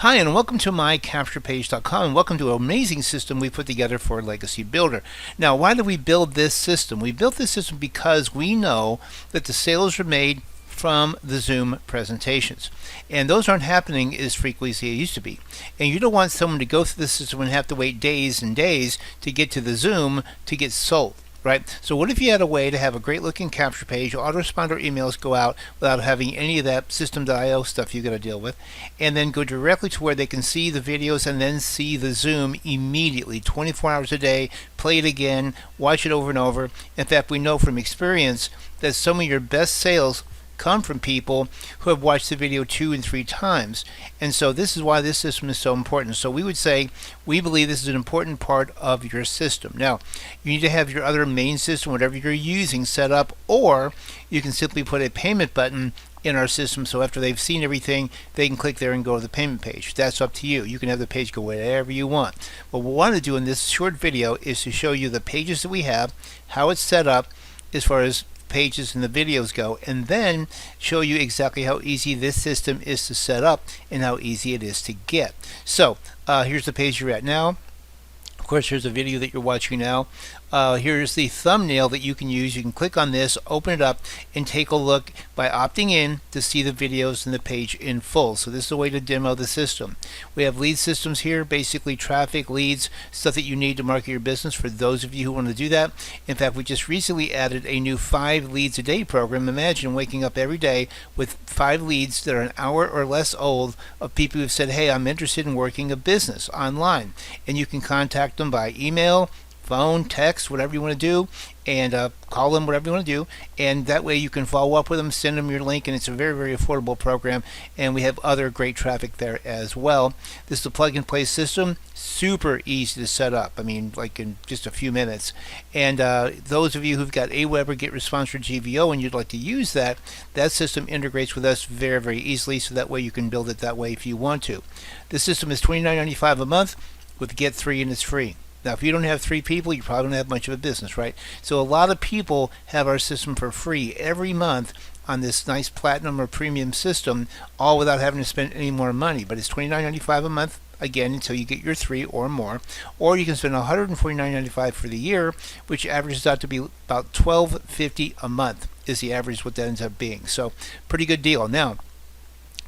Hi, and welcome to MyCapturePage.com, and welcome to an amazing system we put together for Legacy Builder. Now, why did we build this system? We built this system because we know that the sales are made from the Zoom presentations, and those aren't happening as frequently as they used to be. And you don't want someone to go through the system and have to wait days and days to get to the Zoom to get sold. Right? So what if you had a way to have a great looking capture page, autoresponder emails go out without having any of that system.io stuff you got to deal with, and then go directly to where they can see the videos and then see the Zoom immediately, 24 hours a day, play it again, watch it over and over. In fact, we know from experience that some of your best sales come from people who have watched the video 2 and 3 times. And so this is why this system is so important. So we would say we believe this is an important part of your system. Now, you need to have your other main system, whatever you're using, set up, or you can simply put a payment button in our system, so after they've seen everything, they can click there and go to the payment page. That's up to you. You can have the page go wherever you want. What we want to do in this short video is to show you the pages that we have, how it's set up as far as pages and the videos go, and then show you exactly how easy this system is to set up and how easy it is to get. So here's the page you're at now. Of course, here's a video that you're watching now. Here's the thumbnail that you can use. You can click on this, open it up, and take a look by opting in to see the videos and the page in full. So this is a way to demo the system. We have lead systems here, basically traffic, leads, stuff that you need to market your business for those of you who want to do that. In fact, we just recently added a new 5 leads a day program. Imagine waking up every day with 5 leads that are an hour or less old of people who've said, hey, I'm interested in working a business online. And you can contact them by email, phone, text, whatever you want to do, and call them, whatever you want to do, and that way you can follow up with them, send them your link, and it's a very, very affordable program, and we have other great traffic there as well. This is a plug-and-play system, super easy to set up, I mean, like in just a few minutes. And those of you who've got Aweber, GetResponse, or GVO, and you'd like to use that, that system integrates with us very, very easily, so that way you can build it that way if you want to. This system is $29.95 a month with Get 3, and it's free. Now, if you don't have 3 people, you probably don't have much of a business, right? So a lot of people have our system for free every month on this nice platinum or premium system, all without having to spend any more money. But it's $29.95 a month, again, until you get your 3 or more. Or you can spend $149.95 for the year, which averages out to be about $12.50 a month is the average what that ends up being. So pretty good deal. Now,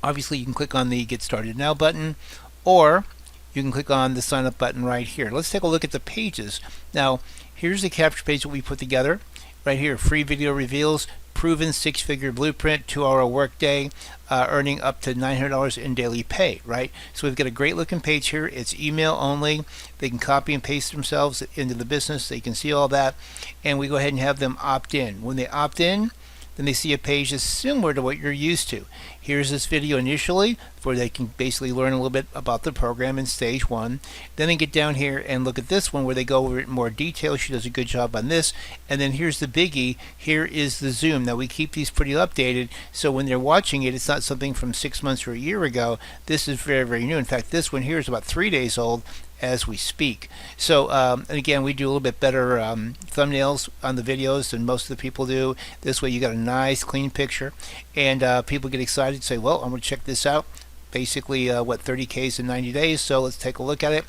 obviously, you can click on the Get Started Now button, or you can click on the sign up button right here. Let's take a look at the pages. Now, here's the capture page that we put together. Right here, free video reveals, proven 6-figure blueprint, 2-hour workday, earning up to $900 in daily pay, right? So we've got a great looking page here. It's email only. They can copy and paste themselves into the business. They can see all that. And we go ahead and have them opt in. When they opt in, then they see a page that's similar to what you're used to. Here's this video initially where they can basically learn a little bit about the program in stage 1. Then they get down here and look at this one where they go over it in more detail. She does a good job on this. And then here's the biggie. Here is the Zoom. Now we keep these pretty updated, so when they're watching it, it's not something from 6 months or a year ago. This is very, very new. In fact, this one here is about 3 days old as we speak. So and again, we do a little bit better thumbnails on the videos than most of the people do. This way you got a nice clean picture, and people get excited and say, well, I'm going to check this out. Basically 30Ks in 90 days, so let's take a look at it.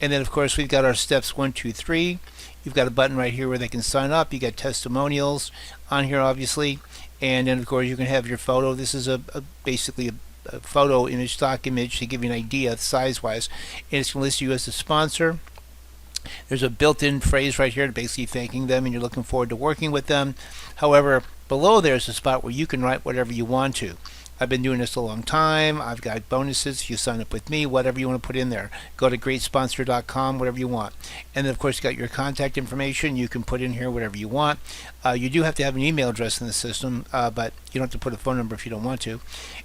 And then of course we've got our steps 1, 2, 3. You've got a button right here where they can sign up. You got testimonials on here, obviously, and then of course you can have your photo. This is basically a photo image, stock image, to give you an idea size wise, and it's going to list you as a sponsor. There's a built-in phrase right here to basically thanking them, and you're looking forward to working with them. However, below there's a spot where you can write whatever you want to. I've been doing this a long time. I've got bonuses if you sign up with me, whatever you want to put in there. Go to greatsponsor.com, whatever you want. And then of course you got your contact information. You can put in here whatever you want. You do have to have an email address in the system, but you don't have to put a phone number if you don't want to.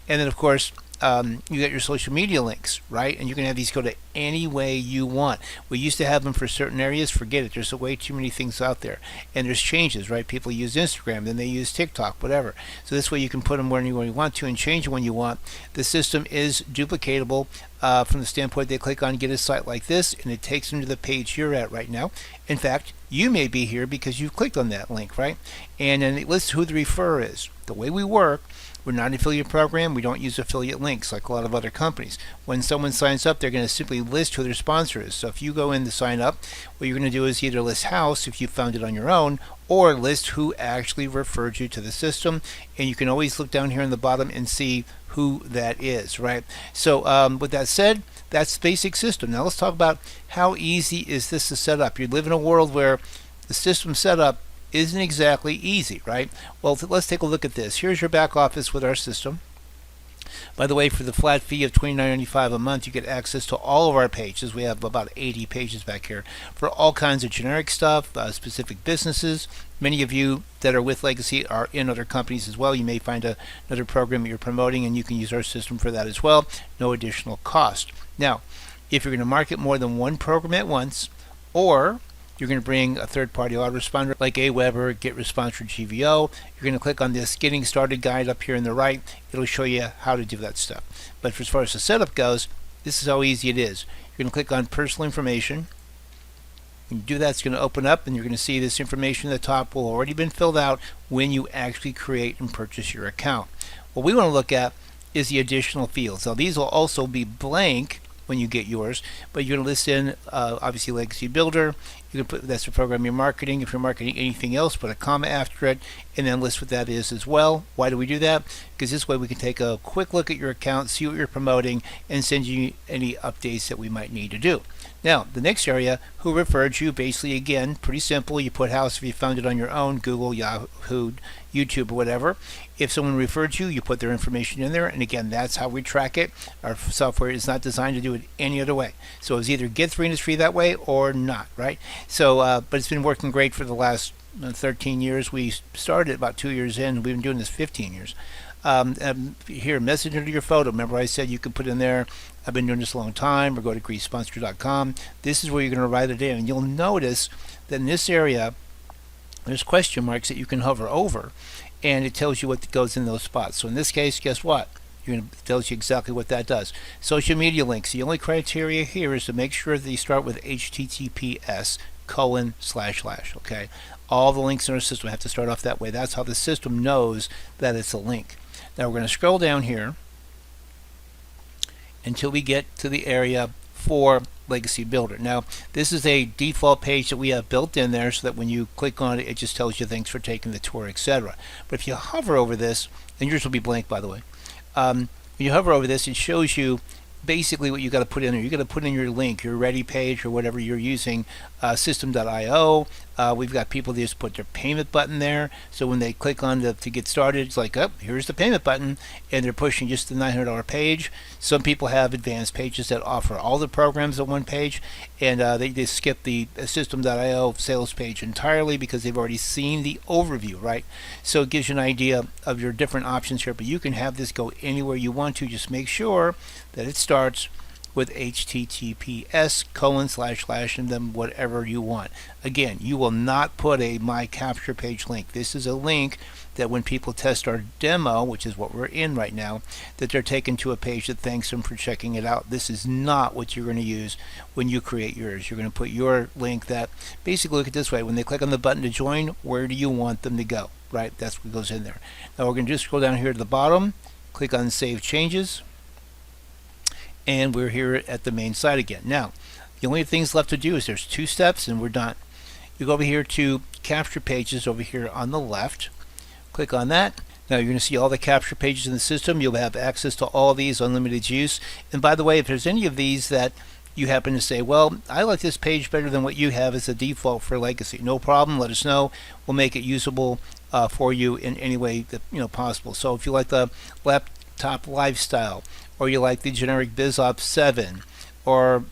And then of course you got your social media links, right? And you can have these go to any way you want. We used to have them for certain areas. Forget it. There's way too many things out there. And there's changes, right? People use Instagram, then they use TikTok, whatever. So this way you can put them wherever you want to and change when you want. The system is duplicatable from the standpoint they click on get a site like this, and it takes them to the page you're at right now. In fact, you may be here because you've clicked on that link, right? And then it lists who the referrer is. The way we work, We're not an affiliate program. We don't use affiliate links like a lot of other companies. When someone signs up, they're going to simply list who their sponsor is. So if you go in to sign up, what you're going to do is either list house if you found it on your own, or list who actually referred you to the system. And you can always look down here in the bottom and see who that is, right? So with that said, that's the basic system. Now let's talk about how easy is this to set up. You live in a world where the system setup isn't exactly easy, right? Well, let's take a look at this. Here's your back office with our system. By the way, for the flat fee of $29.95 a month, you get access to all of our pages. We have about 80 pages back here for all kinds of generic stuff, specific businesses. Many of you that are with Legacy are in other companies as well. You may find another program that you're promoting, and you can use our system for that as well. No additional cost. Now, if you're going to market more than one program at once, or you're going to bring a third-party autoresponder like Aweber, GetResponse for GVO. You're going to click on this Getting Started guide up here on the right. It'll show you how to do that stuff. But as far as the setup goes, this is how easy it is. You're going to click on Personal Information. When you do that, it's going to open up, and you're going to see this information at the top will already been filled out when you actually create and purchase your account. What we want to look at is the additional fields. Now, these will also be blank when you get yours, but you're going to list in obviously Legacy Builder. You can put that's the program you're marketing. If you're marketing anything else, put a comma after it and then list what that is as well. Why do we do that? Because this way we can take a quick look at your account, see what you're promoting, and send you any updates that we might need to do. Now, the next area, who referred you, basically, again, pretty simple. You put house if you found it on your own, Google, Yahoo, YouTube, or whatever. If someone referred you, you put their information in there, and again, that's how we track it. Our software is not designed to do it any other way. So it's either get 3 industry that way or not, right? So, but it's been working great for the last 13 years. We started about 2 years in. We've been doing this 15 years. Here, message into your photo. Remember I said you can put in there, I've been doing this a long time, or go to greasesponsor.com. This is where you're going to write it in. And you'll notice that in this area, there's question marks that you can hover over, and it tells you what goes in those spots. So in this case, guess what? It tells you exactly what that does. Social media links. The only criteria here is to make sure that you start with HTTPS:// okay? All the links in our system have to start off that way. That's how the system knows that it's a link. Now we're going to scroll down here until we get to the area for Legacy Builder. Now, this is a default page that we have built in there so that when you click on it, it just tells you thanks for taking the tour, etc. But if you hover over this, and yours will be blank, by the way, when you hover over this, it shows you basically what you got to put in there. You got to put in your link, your ready page, or whatever you're using, system.io. We've got people that just put their payment button there, so when they click on to get started, it's like, oh, here's the payment button, and they're pushing just the $900 page. Some people have advanced pages that offer all the programs on one page, and they just skip the system.io sales page entirely because they've already seen the overview, right? So it gives you an idea of your different options here, but you can have this go anywhere you want to. Just make sure that it starts with HTTPS:// and then whatever you want. Again, you will not put a My Capture Page link. This is a link that when people test our demo, which is what we're in right now, that they're taken to a page that thanks them for checking it out. This is not what you're going to use when you create yours. You're going to put your link that, basically look at this way, when they click on the button to join, where do you want them to go, right? That's what goes in there. Now we're going to just scroll down here to the bottom, click on Save Changes, and we're here at the main site again. Now, the only things left to do is there's 2 steps and we're done. You go over here to Capture Pages over here on the left. Click on that. Now you're going to see all the capture pages in the system. You'll have access to all these, unlimited use. And by the way, if there's any of these that you happen to say, well, I like this page better than what you have as a default for Legacy, no problem. Let us know. We'll make it usable for you in any way that possible. So if you like the laptop lifestyle, or you like the generic BizOps 7, or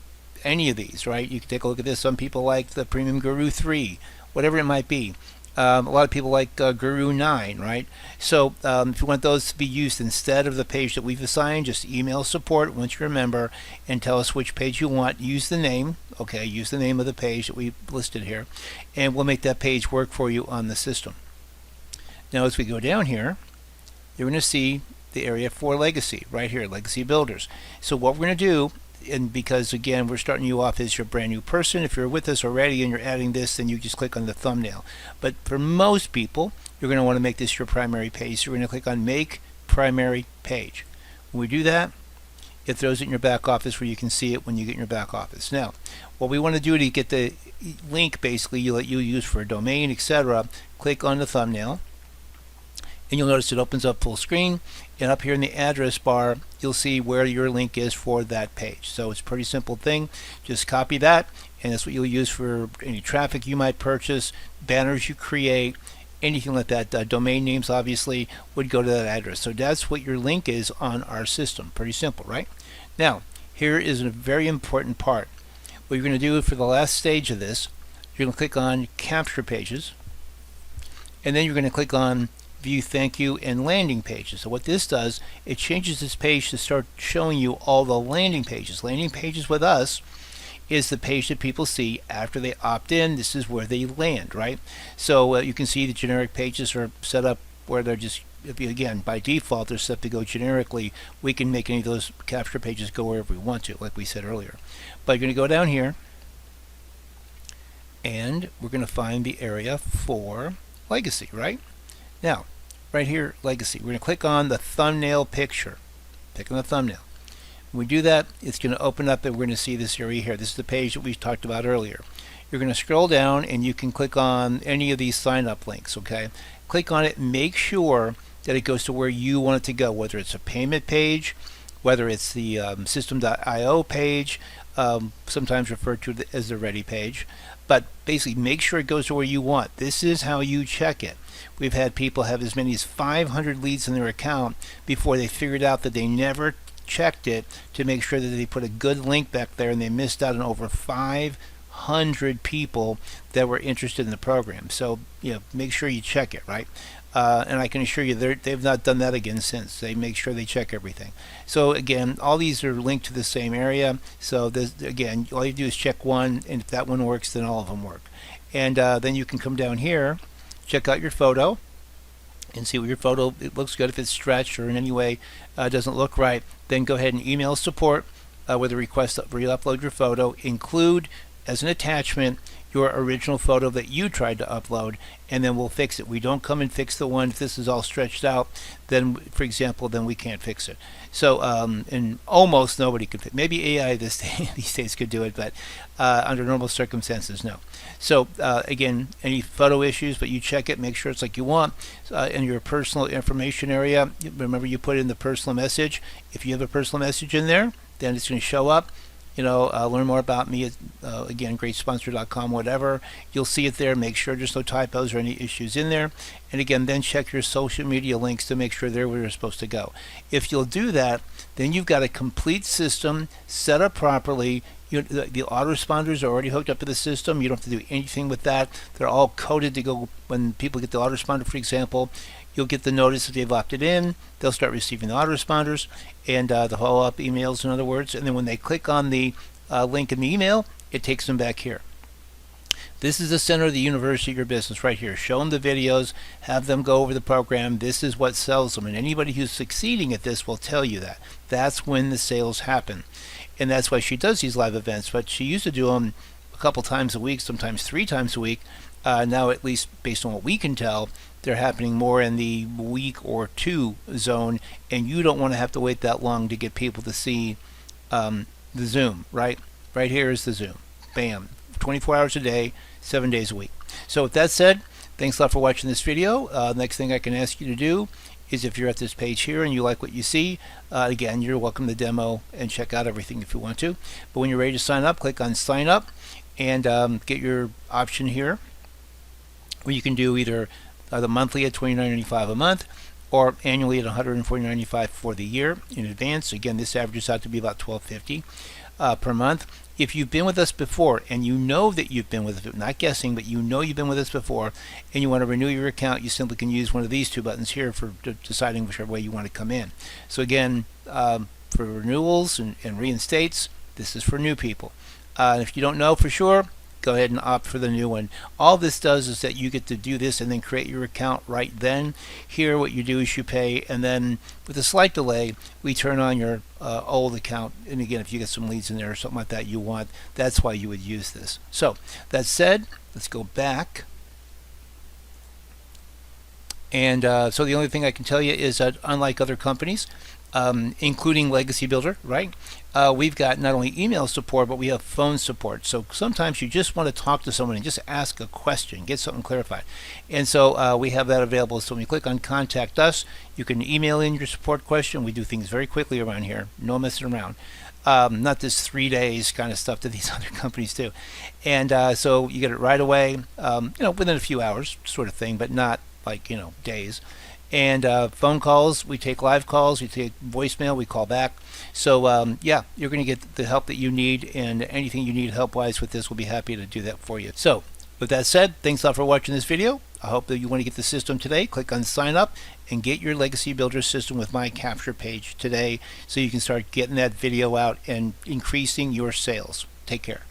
any of these, right? You can take a look at this. Some people like the Premium Guru 3, whatever it might be. A lot of people like Guru 9, right? So if you want those to be used instead of the page that we've assigned, just email support once you're a member and tell us which page you want. Use the name, okay? Use the name of the page that we've listed here, and we'll make that page work for you on the system. Now as we go down here, you're going to see the area for Legacy right here, Legacy Builders. So what we're going to do, and because again we're starting you off as your brand new person, if you're with us already and you're adding this, then you just click on the thumbnail. But for most people, you're going to want to make this your primary page. So you're going to click on Make primary page. When we do that, it throws it in your back office where you can see it when you get in your back office. Now, what we want to do to get the link basically you use for a domain, etc., click on the thumbnail, and you'll notice it opens up full screen, and up here in the address bar you'll see where your link is for that page. So it's a pretty simple thing. Just copy that, and that's what you'll use for any traffic you might purchase, banners you create, anything like that. Domain names obviously would go to that address. So that's what your link is on our system. Pretty simple, right? Now, here is a very important part. What you're going to do for the last stage of this, you're going to click on Capture Pages, and then you're going to click on View Thank You and Landing Pages. So what this does, it changes this page to start showing you all the landing pages. Landing pages with us is the page that people see after they opt in. This is where they land, right? So you can see the generic pages are set up where they're just, again, by default they're set to go generically. We can make any of those capture pages go wherever we want to, like we said earlier. But you're going to go down here, and we're going to find the area for legacy, right? Now, right here, legacy, we're going to click on the thumbnail picture. Click on the thumbnail. When we do that, it's going to open up and we're going to see this area here. This is the page that we talked about earlier. You're going to scroll down and you can click on any of these sign up links, okay? Click on it, make sure that it goes to where you want it to go, whether it's a payment page, whether it's the system.io page, sometimes referred to as the ready page. But basically make sure it goes to where you want. This is how you check it. We've had people have as many as 500 leads in their account before they figured out that they never checked it to make sure that they put a good link back there, and they missed out on over 500 people that were interested in the program. So make sure you check it, right? And I can assure you they've not done that again since. They make sure they check everything. So again, all these are linked to the same area. So this, again, all you do is check one, and if that one works, then all of them work. And then you can come down here, check out your photo, and see what your photo, it looks good. If it's stretched or in any way doesn't look right, then go ahead and email support with a request to re-upload your photo. Include as an attachment your original photo that you tried to upload, and then we'll fix it. We don't come and fix the one if this is all stretched out. Then, for example, then we can't fix it. So, and almost nobody could fix. Maybe AI these days could do it, but under normal circumstances, no. So again, any photo issues, but you check it, make sure it's like you want. In your personal information area, remember you put in the personal message. If you have a personal message in there, then it's going to show up. Learn more about me at, again, greatsponsor.com, whatever. You'll see it there. Make sure there's no typos or any issues in there. And again, then check your social media links to make sure they're where you're supposed to go. If you'll do that, then you've got a complete system set up properly. The autoresponders are already hooked up to the system. You don't have to do anything with that. They're all coded to go when people get the autoresponder, for example. You'll get the notice that they've opted in. They'll start receiving the autoresponders and the follow-up emails, in other words. And then when they click on the link in the email, it takes them back here. This is the center of the university of your business right here. Show them the videos, have them go over the program. This is what sells them. And anybody who's succeeding at this will tell you that. That's when the sales happen. And that's why she does these live events. But she used to do them a couple times a week, sometimes 3 times a week. Now, at least based on what we can tell, they're happening more in the week or 2 zone, and you don't want to have to wait that long to get people to see the Zoom, right? Right here is the Zoom. Bam. 24 hours a day, 7 days a week. So with that said, thanks a lot for watching this video. Next thing I can ask you to do is, if you're at this page here and you like what you see, again, you're welcome to demo and check out everything if you want to. But when you're ready to sign up, click on Sign Up and get your option here, where you can do either the monthly at $29.95 a month or annually at $149.95 for the year in advance. Again, this averages out to be about $12.50 per month. If you've been with us before and you know that you've been with us, not guessing, but you know you've been with us before and you want to renew your account, you simply can use one of these 2 buttons here for deciding whichever way you want to come in. So again, for renewals and reinstates, this is for new people. If you don't know for sure, go ahead and opt for the new one. All this does is that you get to do this and then create your account right then. Here what you do is you pay, and then with a slight delay we turn on your old account. And again, if you get some leads in there or something like that you want, that's why you would use this. So that said, let's go back And so the only thing I can tell you is that unlike other companies, including Legacy Builder, right? We've got not only email support, but we have phone support. So sometimes you just want to talk to someone and just ask a question, get something clarified. And so we have that available. So when you click on Contact Us, you can email in your support question. We do things very quickly around here, no messing around. Not this 3 days kind of stuff that these other companies do. And so you get it right away, within a few hours sort of thing, but not like, days. And phone calls, we take live calls, we take voicemail, we call back. So yeah, you're going to get the help that you need, and anything you need help-wise with this, we'll be happy to do that for you. So with that said, thanks a lot for watching this video. I hope that you want to get the system today. Click on sign up and get your Legacy Builder system with My Capture Page today so you can start getting that video out and increasing your sales. Take care.